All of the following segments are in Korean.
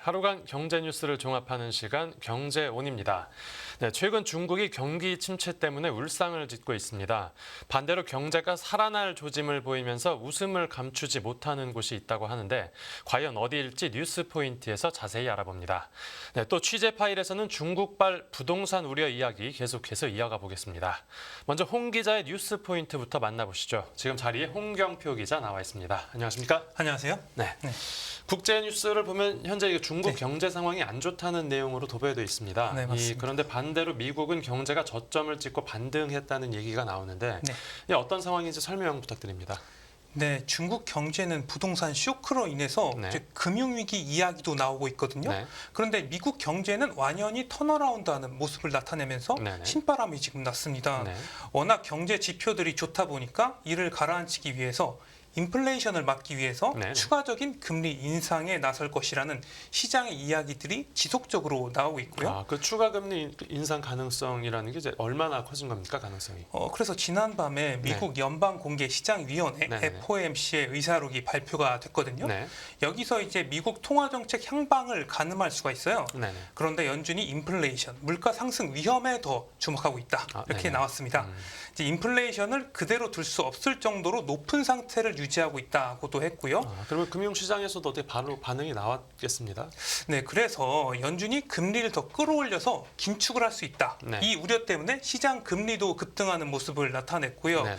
하루간 경제 뉴스를 종합하는 시간 경제온입니다. 네, 최근 중국이 경기 침체 때문에 울상을 짓고 있습니다. 반대로 경제가 살아날 조짐을 보이면서 웃음을 감추지 못하는 곳이 있다고 하는데 과연 어디일지 뉴스 포인트에서 자세히 알아봅니다. 네, 또 취재 파일에서는 중국발 부동산 우려 이야기 계속해서 이어가 보겠습니다. 먼저 홍 기자의 뉴스 포인트부터 만나보시죠. 지금 자리에 홍경표 기자 나와 있습니다. 안녕하십니까? 안녕하세요. 네. 국제 뉴스를 보면 현재 중국 네. 경제 상황이 안 좋다는 내용으로 도배되어 있습니다. 네, 맞습니다. 그런데 반대로 미국은 경제가 저점을 찍고 반등했다는 얘기가 나오는데 네. 이 어떤 상황인지 설명 부탁드립니다. 네, 중국 경제는 부동산 쇼크로 인해서 네. 이제 금융위기 이야기도 나오고 있거든요. 네. 그런데 미국 경제는 완연히 턴어라운드하는 모습을 나타내면서 네네. 신바람이 지금 났습니다. 네. 워낙 경제 지표들이 좋다 보니까 이를 가라앉히기 위해서 인플레이션을 막기 위해서 네네. 추가적인 금리 인상에 나설 것이라는 시장의 이야기들이 지속적으로 나오고 있고요. 그 추가 금리 인상 가능성이라는 게 이제 얼마나 커진 겁니까, 가능성이? 그래서 지난밤에 미국 연방공개시장위원회 네네. FOMC의 의사록이 발표가 됐거든요. 네. 여기서 이제 미국 통화정책 향방을 가늠할 수가 있어요. 네네. 그런데 연준이 인플레이션, 물가 상승 위험에 더 주목하고 있다. 이렇게 네네. 나왔습니다. 이제 인플레이션을 그대로 둘 수 없을 정도로 높은 상태를 유지하고 있다고도 했고요. 그러면 금융시장에서도 어떻게 바로 반응이 나왔겠습니다. 네, 그래서 연준이 금리를 더 끌어올려서 긴축을 할 수 있다. 네. 이 우려 때문에 시장 금리도 급등하는 모습을 나타냈고요. 네네.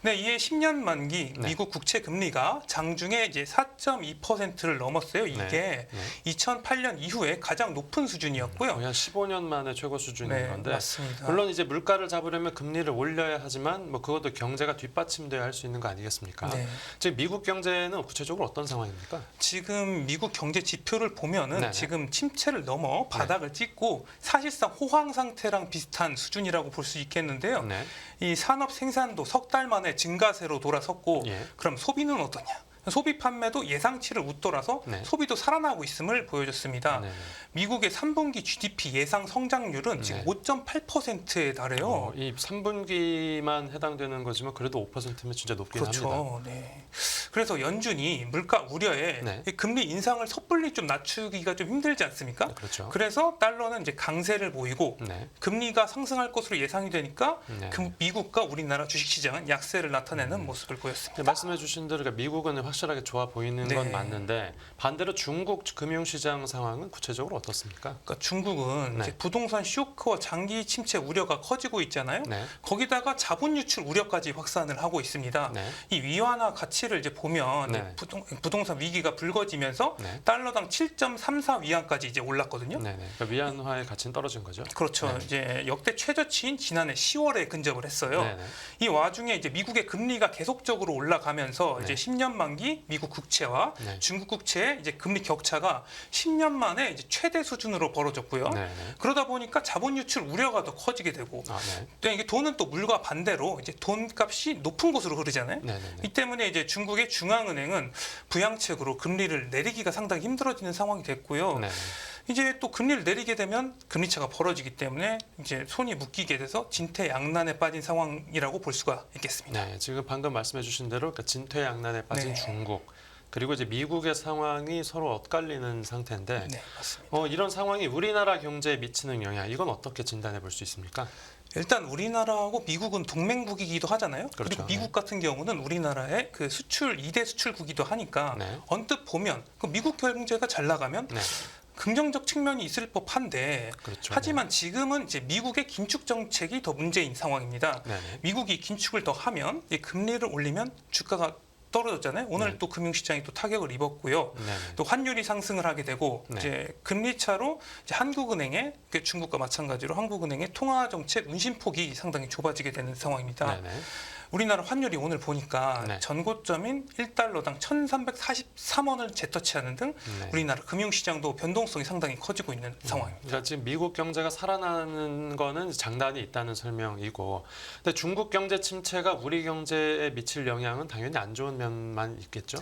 네, 이에 10년 만기 네. 미국 국채 금리가 장중에 이제 4.2%를 넘었어요. 이게 네. 2008년 이후에 가장 높은 수준이었고요. 거의 한 15년 만에 최고 수준인 네, 건데 맞습니다. 물론 이제 물가를 잡으려면 금리를 올려야 하지만 뭐 그것도 경제가 뒷받침돼야 할 수 있는 거 아니겠습니까? 네. 지금 미국 경제는 구체적으로 어떤 상황입니까? 지금 미국 경제 지표를 보면은 네네. 지금 침체를 넘어 바닥을 찍고 사실상 호황 상태랑 비슷한 수준이라고 볼 수 있겠는데요. 네. 이 산업 생산도 석 달 만에 증가세로 돌아섰고 예. 그럼 소비는 어떠냐? 소비 판매도 예상치를 웃돌아서 네. 소비도 살아나고 있음을 보여줬습니다. 네네. 미국의 3분기 GDP 예상 성장률은 지금 네. 5.8%에 달해요. 이 3분기만 해당되는 거지만 그래도 5%면 진짜 높긴 합니다. 그렇죠. 네. 그래서 연준이 물가 우려에 네. 이 금리 인상을 섣불리 좀 낮추기가 좀 힘들지 않습니까? 그렇죠. 그래서 달러는 이제 강세를 보이고 네. 금리가 상승할 것으로 예상이 되니까 네. 미국과 우리나라 주식시장은 약세를 나타내는 모습을 보였습니다. 말씀해 주신 대로 미국은 확실하게 좋아 보이는 건 네. 맞는데 반대로 중국 금융시장 상황은 구체적으로 어떻습니까? 그러니까 중국은 네. 이제 부동산 쇼크와 장기 침체 우려가 커지고 있잖아요. 네. 거기다가 자본 유출 우려까지 확산을 하고 있습니다. 네. 이 위안화 가치를 이제 보면 네. 부동산 위기가 불거지면서 네. 달러당 7.34 위안까지 이제 올랐거든요. 네네. 그러니까 위안화의 가치는 떨어진 거죠. 그렇죠. 네. 이제 역대 최저치인 지난해 10월에 근접을 했어요. 네네. 이 와중에 이제 미국의 금리가 계속적으로 올라가면서 네. 이제 10년 만기 미국 국채와 네. 중국 국채의 이제 금리 격차가 10년 만에 이제 최대 수준으로 벌어졌고요. 네네. 그러다 보니까 자본 유출 우려가 더 커지게 되고, 네. 또 이게 돈은 또 물과 반대로 이제 돈값이 높은 곳으로 흐르잖아요. 네네네. 이 때문에 이제 중국의 중앙은행은 부양책으로 금리를 내리기가 상당히 힘들어지는 상황이 됐고요. 네네. 이제 또 금리를 내리게 되면 금리차가 벌어지기 때문에 이제 손이 묶이게 돼서 진퇴양난에 빠진 상황이라고 볼 수가 있겠습니다. 네, 지금 방금 말씀해 주신 대로 그러니까 진퇴양난에 빠진 네. 중국 그리고 이제 미국의 상황이 서로 엇갈리는 상태인데 네, 맞습니다. 이런 상황이 우리나라 경제에 미치는 영향 이건 어떻게 진단해 볼 수 있습니까? 일단 우리나라하고 미국은 동맹국이기도 하잖아요. 그렇죠. 그리고 미국 같은 경우는 우리나라의 그 수출 2대 수출국이기도 하니까 네. 언뜻 보면 그 미국 경제가 잘 나가면 네, 긍정적 측면이 있을 법한데 그렇죠. 하지만 지금은 이제 미국의 긴축 정책이 더 문제인 상황입니다. 네네. 미국이 긴축을 더 하면 이 금리를 올리면 주가가 떨어졌잖아요. 오늘 네. 또 금융시장이 또 타격을 입었고요. 네네. 또 환율이 상승을 하게 되고 네. 이제 금리 차로 이제 한국은행의 중국과 마찬가지로 한국은행의 통화 정책 운신폭이 상당히 좁아지게 되는 상황입니다. 네네. 우리나라 환율이 오늘 보니까 네. 전고점인 1달러당 1,343원을 재터치하는 등 네. 우리나라 금융시장도 변동성이 상당히 커지고 있는 상황입니다. 그러니까 지금 미국 경제가 살아나는 거는 장단이 있다는 설명이고, 근데 중국 경제 침체가 우리 경제에 미칠 영향은 당연히 안 좋은 면만 있겠죠.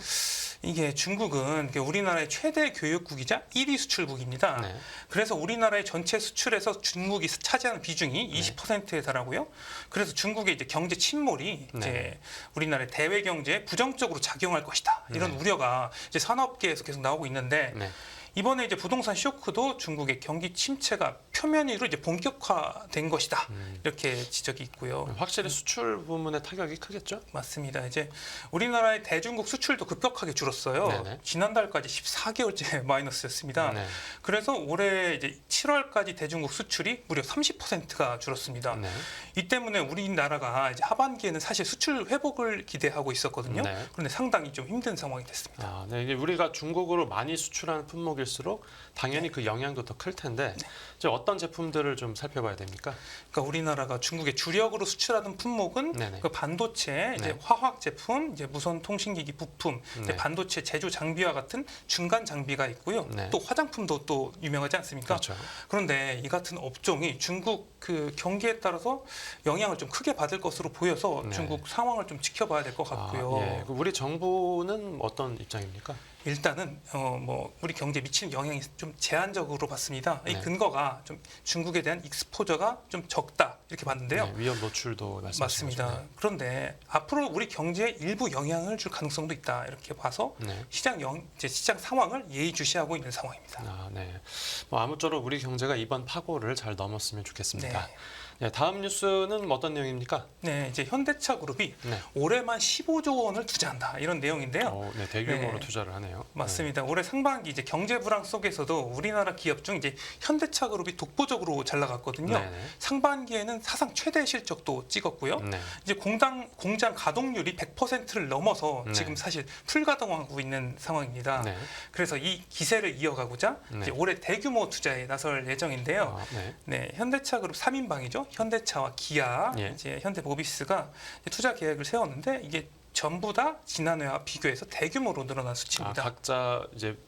이게 중국은 우리나라의 최대 교역국이자 1위 수출국입니다. 네. 그래서 우리나라의 전체 수출에서 중국이 차지하는 비중이 20%에 달하고요. 그래서 중국의 이제 경제 침몰이 이제 우리나라의 대외 경제에 부정적으로 작용할 것이다. 이런 우려가 이제 산업계에서 계속 나오고 있는데 네. 이번에 이제 부동산 쇼크도 중국의 경기 침체가 표면으로 이제 본격화된 것이다. 이렇게 지적이 있고요. 확실히 수출 부문의 타격이 크겠죠? 맞습니다. 이제 우리나라의 대중국 수출도 급격하게 줄었어요. 네네. 지난달까지 14개월째 마이너스였습니다. 네. 그래서 올해 이제 7월까지 대중국 수출이 무려 30%가 줄었습니다. 네. 이 때문에 우리나라가 이제 하반기에는 사실 수출 회복을 기대하고 있었거든요. 네. 그런데 상당히 좀 힘든 상황이 됐습니다. 아, 네. 이게 우리가 중국으로 많이 수출하는 품목일수록 당연히 그 영향도 더 클 텐데 이제 어떤 제품들을 좀 살펴봐야 됩니까? 그러니까 우리나라가 중국에 주력으로 수출하는 품목은 네네. 그 반도체, 이제 네. 화학 제품, 이제 무선 통신기기 부품, 이제 네. 반도체 제조 장비와 같은 중간 장비가 있고요. 네. 또 화장품도 또 유명하지 않습니까? 그렇죠. 그런데 이 같은 업종이 중국 그 경기에 따라서 영향을 좀 크게 받을 것으로 보여서 네. 중국 상황을 좀 지켜봐야 될 것 같고요. 예. 그 우리 정부는 어떤 입장입니까? 일단은 뭐 우리 경제에 미치는 영향이 좀 제한적으로 봤습니다. 이 네. 근거가 좀 중국에 대한 익스포저가 좀 적다 이렇게 봤는데요. 네, 위험 노출도 말씀하신 거죠. 맞습니다. 그런데 앞으로 우리 경제에 일부 영향을 줄 가능성도 있다 이렇게 봐서 네. 이제 시장 상황을 예의주시하고 있는 상황입니다. 아, 네. 뭐 아무쪼록 우리 경제가 이번 파고를 잘 넘었으면 좋겠습니다. 네. 네, 다음 뉴스는 어떤 내용입니까? 네, 이제 현대차 그룹이 네. 올해만 15조 원을 투자한다 이런 내용인데요. 네, 대규모로 네. 투자를 하네요. 맞습니다. 올해 상반기 이제 경제 불황 속에서도 우리나라 기업 중 이제 현대차 그룹이 독보적으로 잘 나갔거든요. 네. 상반기에는 사상 최대 실적도 찍었고요. 네. 이제 공장 가동률이 100%를 넘어서 네. 지금 사실 풀가동하고 있는 상황입니다. 네. 그래서 이 기세를 이어가고자 네. 이제 올해 대규모 투자에 나설 예정인데요. 아, 네. 네, 현대차 그룹 3인방이죠. 현대차와 기아, 예. 이제 현대모비스가 투자 계획을 세웠는데 이게 전부 다 지난해와 비교해서 대규모로 늘어난 아, 수치입니다. 각자 이제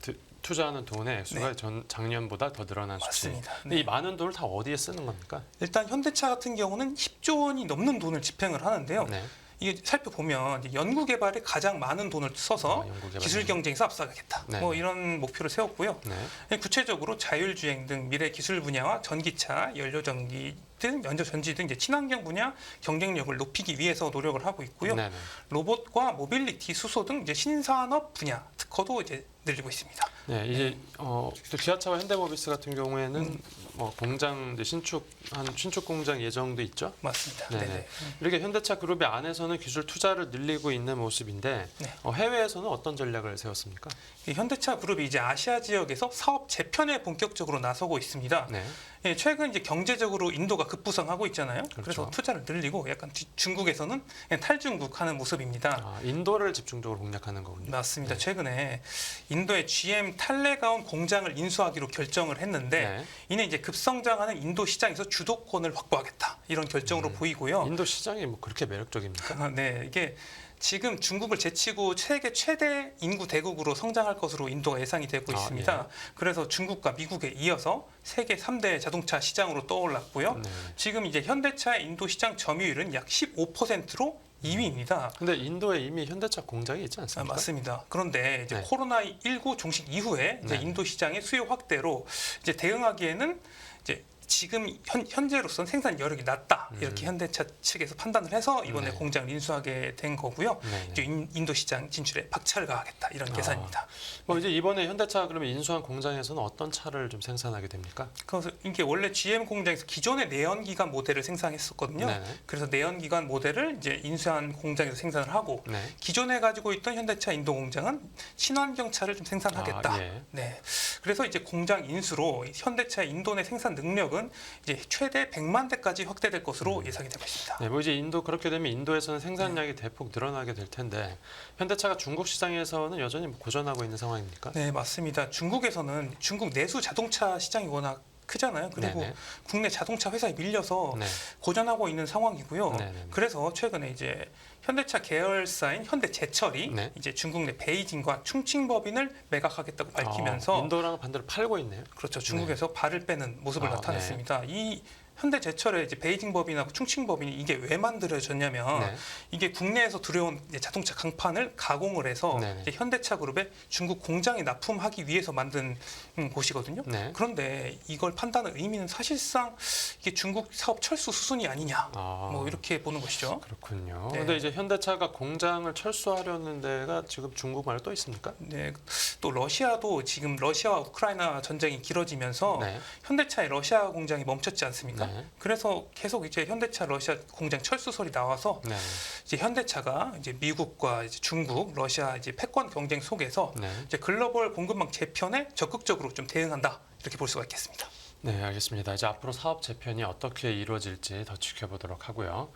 투자하는 돈의 액수가 네. 작년보다 더 늘어난 수치. 맞습니다. 근데 네. 이 많은 돈을 다 어디에 쓰는 겁니까? 일단 현대차 같은 경우는 10조 원이 넘는 돈을 집행을 하는데요. 네. 이게 살펴보면 이제 연구 개발에 가장 많은 돈을 써서 연구 개발. 기술 경쟁에서 앞서가겠다. 네. 뭐 이런 목표를 세웠고요. 네. 구체적으로 자율주행 등 미래 기술 분야와 전기차, 연료전기 등 연료전지 등 이제 친환경 분야 경쟁력을 높이기 위해서 노력을 하고 있고요. 네. 네. 로봇과 모빌리티, 수소 등 이제 신산업 분야 특허도 이제 늘리고 있습니다. 네, 이제 또 기아차와 현대모비스 같은 경우에는 뭐 공장 이제 신축 공장 예정도 있죠. 맞습니다. 네네. 네네. 이렇게 현대차 그룹의 안에서는 기술 투자를 늘리고 있는 모습인데 네. 해외에서는 어떤 전략을 세웠습니까? 이 현대차 그룹이 이제 아시아 지역에서 사업 재편에 본격적으로 나서고 있습니다. 네. 예, 최근 이제 경제적으로 인도가 급부상하고 있잖아요. 그렇죠. 그래서 투자를 늘리고 약간 중국에서는 그냥 탈중국하는 모습입니다. 아, 인도를 집중적으로 공략하는 거군요. 맞습니다. 네. 최근에 인도의 GM 탈레가온 공장을 인수하기로 결정을 했는데 네. 이는 이제 급성장하는 인도 시장에서 주도권을 확보하겠다 이런 결정으로 보이고요. 인도 시장이 뭐 그렇게 매력적입니까? 네, 이게 지금 중국을 제치고 세계 최대 인구 대국으로 성장할 것으로 인도가 예상이 되고 있습니다. 그래서 중국과 미국에 이어서 세계 3대 자동차 시장으로 떠올랐고요. 네. 지금 이제 현대차의 인도 시장 점유율은 약 15%로 2위입니다. 근데 인도에 이미 현대차 공장이 있지 않습니까? 맞습니다. 그런데 이제 네. 코로나19 종식 이후에 이제 네. 인도 시장의 수요 확대로 이제 대응하기에는 이제 지금 현재로서는 생산 여력이 낮다 이렇게 현대차 측에서 판단을 해서 이번에 네. 공장을 인수하게 된 거고요. 네. 이제 인도 시장 진출에 박차를 가하겠다 이런 계산입니다. 뭐 이제 이번에 현대차 그러면 인수한 공장에서는 어떤 차를 좀 생산하게 됩니까? 그래서 이게 원래 GM 공장에서 기존의 내연기관 모델을 생산했었거든요. 네네. 그래서 내연기관 모델을 이제 인수한 공장에서 생산을 하고 네. 기존에 가지고 있던 현대차 인도 공장은 친환경차를 좀 생산하겠다. 아, 예. 네. 그래서 이제 공장 인수로 현대차 인도 내 생산 능력은 이제 최대 100만 대까지 확대될 것으로 예상이 되고 있습니다. 네, 뭐 이제 그렇게 되면 인도에서는 생산량이 대폭 늘어나게 될 텐데 현대차가 중국 시장에서는 여전히 뭐 고전하고 있는 상황입니까? 네, 맞습니다. 중국에서는 중국 내수 자동차 시장이 워낙 크잖아요. 그리고 네네. 국내 자동차 회사에 밀려서 네. 고전하고 있는 상황이고요. 네네네. 그래서 최근에 이제 현대차 계열사인 현대제철이 네. 이제 중국 내 베이징과 충칭법인을 매각하겠다고 밝히면서 인도랑 반대로 팔고 있네요. 그렇죠. 중국에서 발을 빼는 모습을 아, 나타냈습니다. 이 현대제철의 이제 베이징법인하고 충칭법인이 이게 왜 만들어졌냐면 네. 이게 국내에서 들여온 이제 자동차 강판을 가공을 해서 네네. 이제 현대차 그룹의 중국 공장에 납품하기 위해서 만든 곳이거든요. 네. 그런데 이걸 판다는 의미는 사실상 이게 중국 사업 철수 수순이 아니냐, 뭐 이렇게 보는 것이죠. 그렇군요. 네. 근데 이제 현대차가 공장을 철수하려는 데가 지금 중국 말고 또 있습니까? 네, 또 러시아도 지금 러시아와 우크라이나 전쟁이 길어지면서 네. 현대차의 러시아 공장이 멈췄지 않습니까? 네. 그래서 계속 이제 현대차 러시아 공장 철수설이 나와서 네. 이제 현대차가 이제 미국과 이제 중국, 러시아 이제 패권 경쟁 속에서 네. 이제 글로벌 공급망 재편에 적극적으로 좀 대응한다 이렇게 볼 수가 있겠습니다. 네, 알겠습니다. 이제 앞으로 사업 재편이 어떻게 이루어질지 더 지켜보도록 하고요.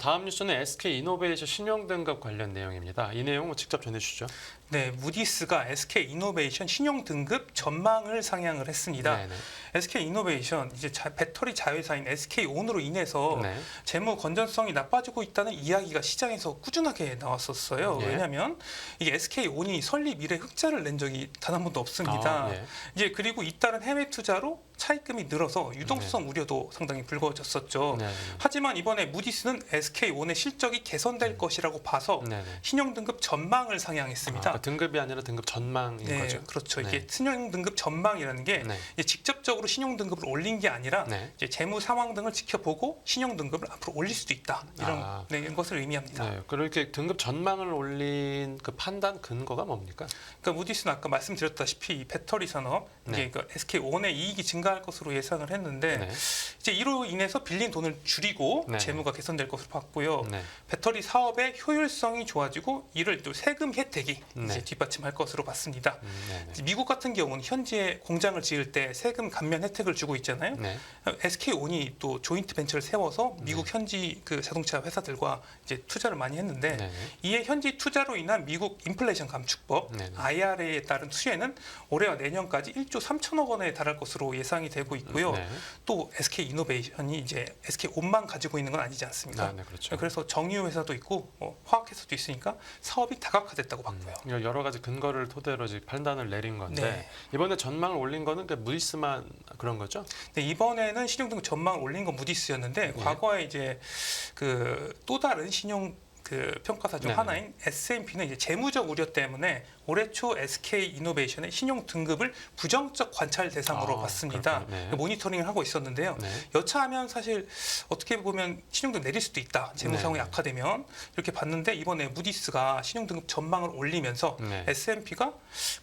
다음 뉴스는 SK 이노베이션 신용 등급 관련 내용입니다. 이 내용 직접 전해주시죠. 네, 무디스가 SK 이노베이션 신용 등급 전망을 상향을 했습니다. 네, 네. SK 이노베이션 이제 배터리 자회사인 SK 온으로 인해서 네. 재무 건전성이 나빠지고 있다는 이야기가 시장에서 꾸준하게 나왔었어요. 예. 왜냐하면 이게 SK 온이 설립 이래 흑자를 낸 적이 단 한 번도 없습니다. 예. 이제 그리고 잇따른 해외 투자로 차입금이 늘어서 유동성 우려도 상당히 불거졌었죠. 네. 하지만 이번에 무디스는 SK 온의 실적이 개선될 것이라고 봐서 네. 네. 신용 등급 전망을 상향했습니다. 그러니까 등급이 아니라 등급 전망인 네, 거죠. 그렇죠. 네. 이게 신용 등급 전망이라는 게 네. 이제 직접적으로 신용 등급을 올린 게 아니라 네. 이제 재무 상황 등을 지켜보고 신용 등급을 앞으로 올릴 수도 있다 이런 네, 이런 것을 의미합니다. 네. 그렇게 등급 전망을 올린 그 판단 근거가 뭡니까? 그러니까 무디스는 아까 말씀드렸다시피 이 배터리 산업 네. 이게 그 SK 온의 이익이 증가할 것으로 예상을 했는데 네. 이제 이로 인해서 빌린 돈을 줄이고 네. 재무가 개선될 것으로 봤고요. 네. 배터리 사업의 효율성이 좋아지고 이를 또 세금 혜택이 네. 이제 뒷받침할 것으로 봤습니다. 네. 이제 미국 같은 경우는 현재 공장을 지을 때 세금 감면 혜택을 주고 있잖아요. 네. SK온이 또 조인트 벤처를 세워서 미국 현지 그 자동차 회사들과 이제 투자를 많이 했는데 네. 이에 현지 투자로 인한 미국 인플레이션 감축법 네. IRA에 따른 수혜는 올해와 내년까지 1조 3천억 원에 달할 것으로 예상이 되고 있고요. 네. 또 SK 이노베이션이 이제 SK온만 가지고 있는 건 아니지 않습니까? 네. 그렇죠. 그래서 정유 회사도 있고 뭐 화학 회사도 있으니까 사업이 다각화됐다고 봤고요. 여러 가지 근거를 토대로 이제 판단을 내린 건데 네. 이번에 전망을 올린 거는 그 무디스만 그런 거죠? 네, 이번에는 신용등급 전망을 올린 건 무디스였는데 예. 과거에 이제 그 또 다른 신용 그 평가사 중 네네. 하나인 S&P는 이제 재무적 우려 때문에 올해 초 SK 이노베이션의 신용 등급을 부정적 관찰 대상으로 봤습니다. 그렇군요. 네. 모니터링을 하고 있었는데요. 네. 여차하면 사실 어떻게 보면 신용등 내릴 수도 있다. 재무 상황이 네네. 악화되면 이렇게 봤는데 이번에 무디스가 신용등급 전망을 올리면서 네. S&P가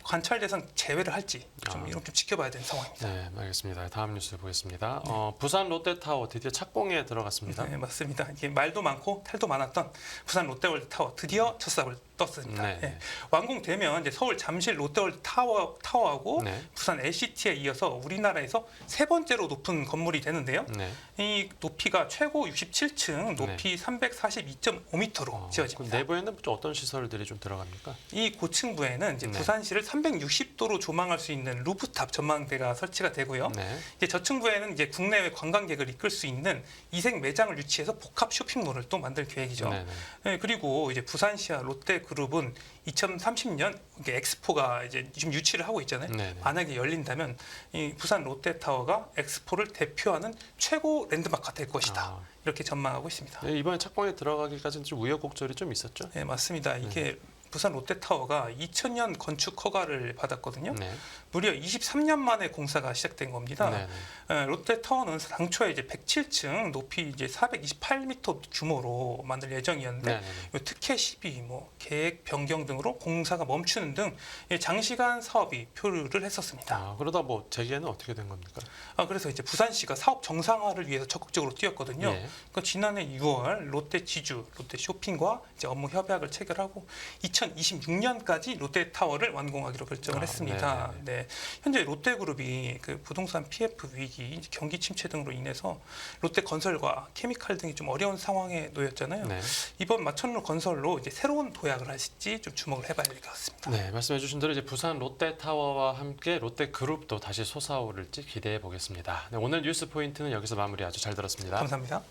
관찰 대상 제외를 할지 좀 아. 이런 좀 지켜봐야 되는 상황입니다. 네, 알겠습니다. 다음 뉴스 보겠습니다. 부산 롯데타워 드디어 착공에 들어갔습니다. 네, 맞습니다. 이게 말도 많고 탈도 많았던 부산 롯데월드 타워 드디어 첫 삽을 떴습니다. 네. 예. 완공되면 이제 서울 잠실 롯데월드 타워하고 네. 부산 LCT에 이어서 우리나라에서 세 번째로 높은 건물이 되는데요. 네. 이 높이가 최고 67층, 높이 342.5m로 그 지어집니다. 내부에는 좀 어떤 시설들이 좀 들어갑니까? 이 고층부에는 이제 네. 부산시를 360도로 조망할 수 있는 루프탑 전망대가 설치가 되고요. 네. 이제 저층부에는 이제 국내외 관광객을 이끌 수 있는 이색 매장을 유치해서 복합 쇼핑몰을 또 만들 계획이죠. 네. 네, 그리고 이제 부산시와 롯데그룹은 2030년 엑스포가 이제 지금 유치를 하고 있잖아요. 네. 만약에 열린다면 이 부산 롯데타워가 엑스포를 대표하는 최고 랜드마크가 될 것이다. 아. 이렇게 전망하고 있습니다. 네, 이번에 착공에 들어가기까지는 좀 우여곡절이 좀 있었죠? 네, 맞습니다. 이게 부산 롯데타워가 2000년 건축 허가를 받았거든요. 네. 무려 23년 만에 공사가 시작된 겁니다. 네. 롯데타워는 당초에 이제 107층, 높이 이제 428m 규모로 만들 예정이었는데 네. 요 특혜 시비, 뭐 계획 변경 등으로 공사가 멈추는 등 장시간 사업이 표류를 했었습니다. 그러다 뭐 재개는 어떻게 된 겁니까? 그래서 이제 부산시가 사업 정상화를 위해서 적극적으로 뛰었거든요. 예. 그러니까 지난해 6월 롯데 지주, 롯데 쇼핑과 이제 업무 협약을 체결하고 2026년까지 롯데타워를 완공하기로 결정을 했습니다. 네. 현재 롯데그룹이 그 부동산 PF 위기, 경기 침체 등으로 인해서 롯데건설과 케미칼 등이 좀 어려운 상황에 놓였잖아요. 네. 이번 마천루 건설로 이제 새로운 도약을 할지 좀 주목을 해봐야 될 것 같습니다. 네, 말씀해주신 대로 이제 부산 롯데타워와 함께 롯데그룹도 다시 솟아오를지 기대해 보겠습니다. 네, 오늘 뉴스 포인트는 여기서 마무리 아주 잘 들었습니다. 감사합니다.